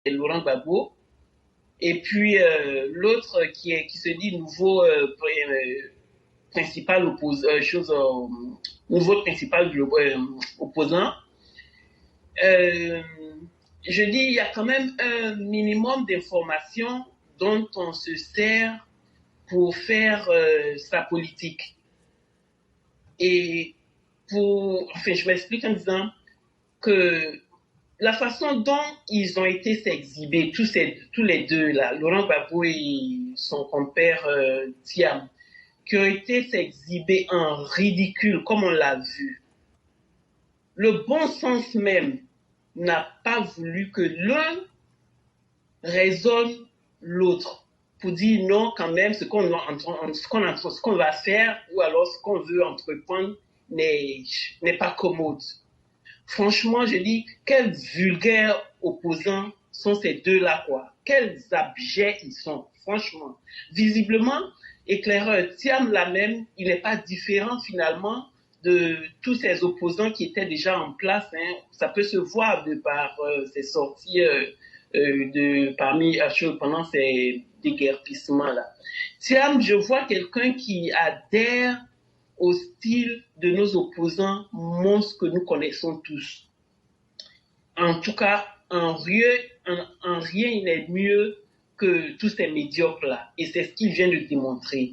Laurent Gbagbo. Et puis l'autre qui se dit nouveau principal nouveau principal opposant. Euh, je dis, il y a quand même un minimum d'informations dont on se sert pour faire sa politique. Et je m'explique en disant que la façon dont ils ont été s'exhiber, tous les deux là, Laurent Gbagbo et son compère Thiam, qui ont été s'exhiber en ridicule, comme on l'a vu. Le bon sens même n'a pas voulu que l'un raisonne l'autre pour dire non, quand même, ce qu'on va faire ou alors ce qu'on veut entreprendre n'est pas commode. Franchement, je dis, quels vulgaires opposants sont ces deux-là, quoi. Quels abjects ils sont, franchement. Visiblement, éclaireur, Thiam là même, il n'est pas différent finalement de tous ces opposants qui étaient déjà en place. Hein. Ça peut se voir de par ces sorties pendant ces déguerpissements-là. Thiam, je vois quelqu'un qui adhère au style de nos opposants monstres que nous connaissons tous. En tout cas, en rien il n'est mieux que tous ces médiocres-là. Et c'est ce qu'il vient de démontrer.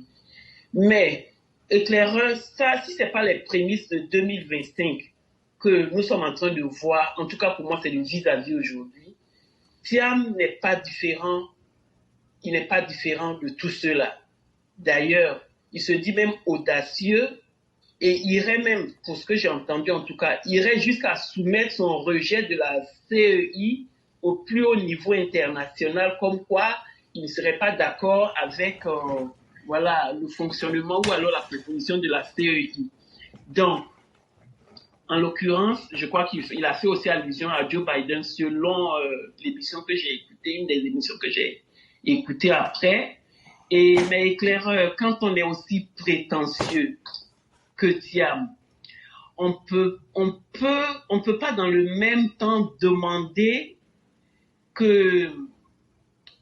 Mais, éclaireur, ça, si ce n'est pas les prémices de 2025 que nous sommes en train de voir, en tout cas pour moi, c'est le vis-à-vis aujourd'hui, Thiam n'est pas différent, il n'est pas différent de tous ceux-là. D'ailleurs, il se dit même audacieux et irait même, pour ce que j'ai entendu en tout cas, irait jusqu'à soumettre son rejet de la CEI au plus haut niveau international, comme quoi il ne serait pas d'accord avec le fonctionnement ou alors la proposition de la CEI. Donc, en l'occurrence, je crois qu'il a fait aussi allusion à Joe Biden selon l'émission que j'ai écoutée, une des émissions que j'ai écoutées après. Mais éclaireur, quand on est aussi prétentieux que Thiam, on peut pas dans le même temps demander que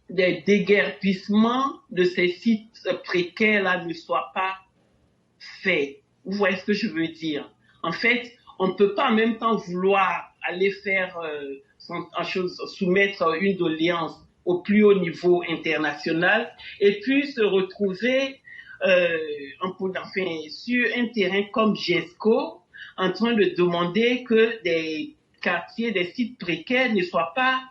des déguerpissements de ces sites précaires-là ne soient pas faits. Vous voyez ce que je veux dire? En fait, on ne peut pas en même temps vouloir aller faire soumettre une doléance au plus haut niveau international et puis se retrouver sur un terrain comme GESCO en train de demander que des quartiers, des sites précaires ne soient pas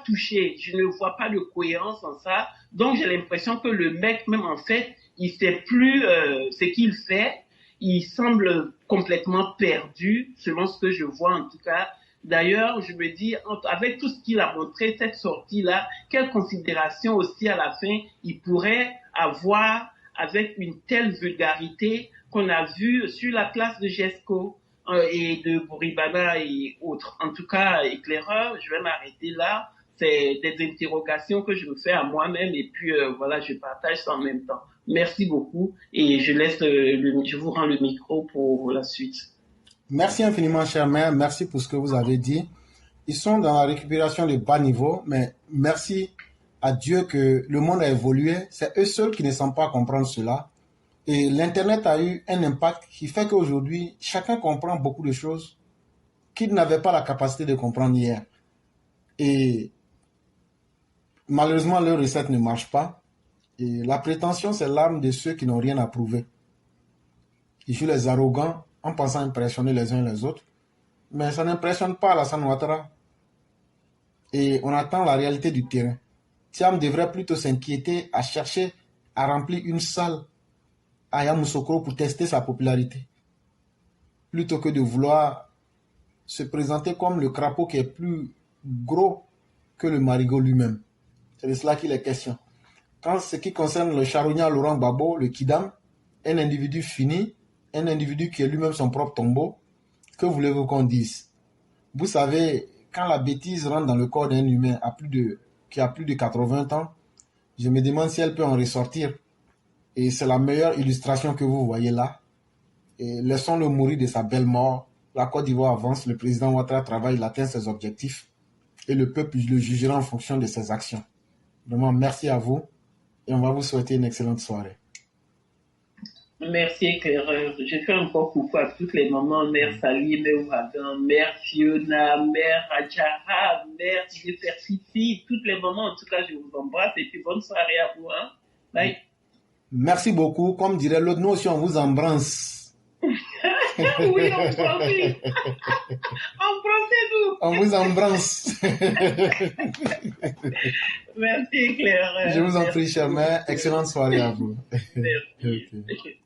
touchés. Je ne vois pas de cohérence en ça. Donc j'ai l'impression que le mec, même en fait, il sait plus ce qu'il fait. Il semble complètement perdu, selon ce que je vois en tout cas. D'ailleurs, je me dis, avec tout ce qu'il a montré, cette sortie-là, quelle considération aussi à la fin il pourrait avoir avec une telle vulgarité qu'on a vue sur la place de GESCO et de Bouribana et autres. En tout cas, éclaireur, je vais m'arrêter là. C'est des interrogations que je me fais à moi-même et puis je partage ça en même temps. Merci beaucoup et je vous rends le micro pour la suite. Merci infiniment, cher maire. Merci pour ce que vous avez dit. Ils sont dans la récupération de bas niveau, mais merci à Dieu que le monde a évolué. C'est eux seuls qui ne semblent pas comprendre cela. Et l'Internet a eu un impact qui fait qu'aujourd'hui, chacun comprend beaucoup de choses qu'il n'avait pas la capacité de comprendre hier. Et malheureusement, leur recette ne marche pas. Et la prétention, c'est l'arme de ceux qui n'ont rien à prouver. Ils jouent les arrogants en pensant impressionner les uns les autres. Mais ça n'impressionne pas Alassane Ouattara. Et on attend la réalité du terrain. Thiam devrait plutôt s'inquiéter à chercher à remplir une salle à Yamoussoukro pour tester sa popularité, plutôt que de vouloir se présenter comme le crapaud qui est plus gros que le marigot lui-même. C'est de cela qu'il est question. Quand ce qui concerne le charognard Laurent Gbagbo, le Kidam, un individu fini, un individu qui est lui-même son propre tombeau, que voulez-vous qu'on dise? Vous savez, quand la bêtise rentre dans le corps d'un humain qui a plus de 80 ans, je me demande si elle peut en ressortir. Et c'est la meilleure illustration que vous voyez là. Et laissons-le mourir de sa belle mort. La Côte d'Ivoire avance, le président Ouattara travaille, il atteint ses objectifs. et le peuple le jugera en fonction de ses actions. Vraiment, merci à vous et on va vous souhaiter une excellente soirée. Merci éclaireur. Je fais encore coucou à toutes les mamans, mère Sally, mère Ouragan, mère Fiona, mère Adjara, mère Nefertiti, toutes les mamans. En tout cas, je vous embrasse et puis bonne soirée à vous. Hein? Bye. Merci beaucoup. Comme dirait l'autre, nous aussi on vous embrasse. Oui, en français. En français, nous. On vous embrasse. Merci éclaireur. Je vous en prie, chère mère. Excellente soirée à vous. Merci. Okay.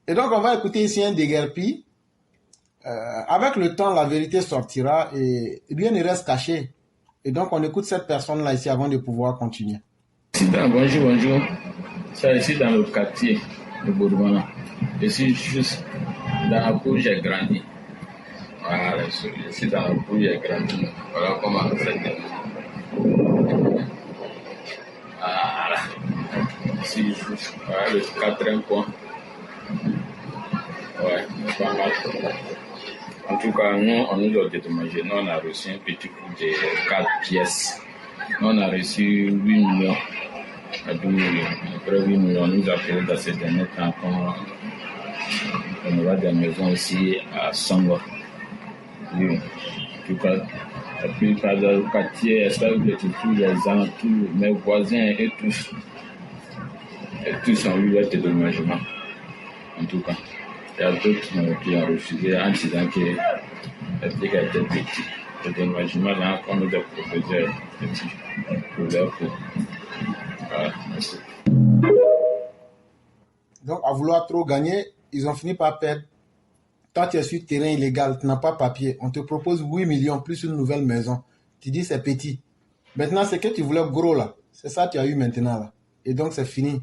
Et donc, on va écouter ici un déguerpi. Avec le temps, la vérité sortira et rien ne reste caché. Et donc, on écoute cette personne-là ici avant de pouvoir continuer. Bonjour. C'est ici dans le quartier de Bourgogne. Je suis juste dans la cour, j'ai grandi. Voilà, je suis dans la cour, j'ai grandi. Voilà comment on fait. Voilà. Ici, juste voilà, le 4e point. Ouais, pas mal. En tout cas, nous, on nous a dédommagé. Nous, on a reçu un petit coup de 4 pièces. Nous, on a reçu 8 millions. À 12 millions. Après 8 millions, on nous a appelé dans ces derniers temps qu'on aura des maisons aussi à Sangwa. Oui. En tout cas, la plupart des quartiers, tous les gens, tous mes voisins et tous ont eu leur dédommagement. En tout cas. Il y a d'autres qui ont refusé en disant que le truc était petit. Le dédommagement là, qu'on nous a proposé petit pour leur coup. Voilà, merci. Donc, à vouloir trop gagner, ils ont fini par perdre. Toi, tu es sur terrain illégal, tu n'as pas papier. On te propose 8 millions plus une nouvelle maison. Tu dis c'est petit. Maintenant, c'est que tu voulais gros là. C'est ça que tu as eu maintenant là. Et donc, c'est fini.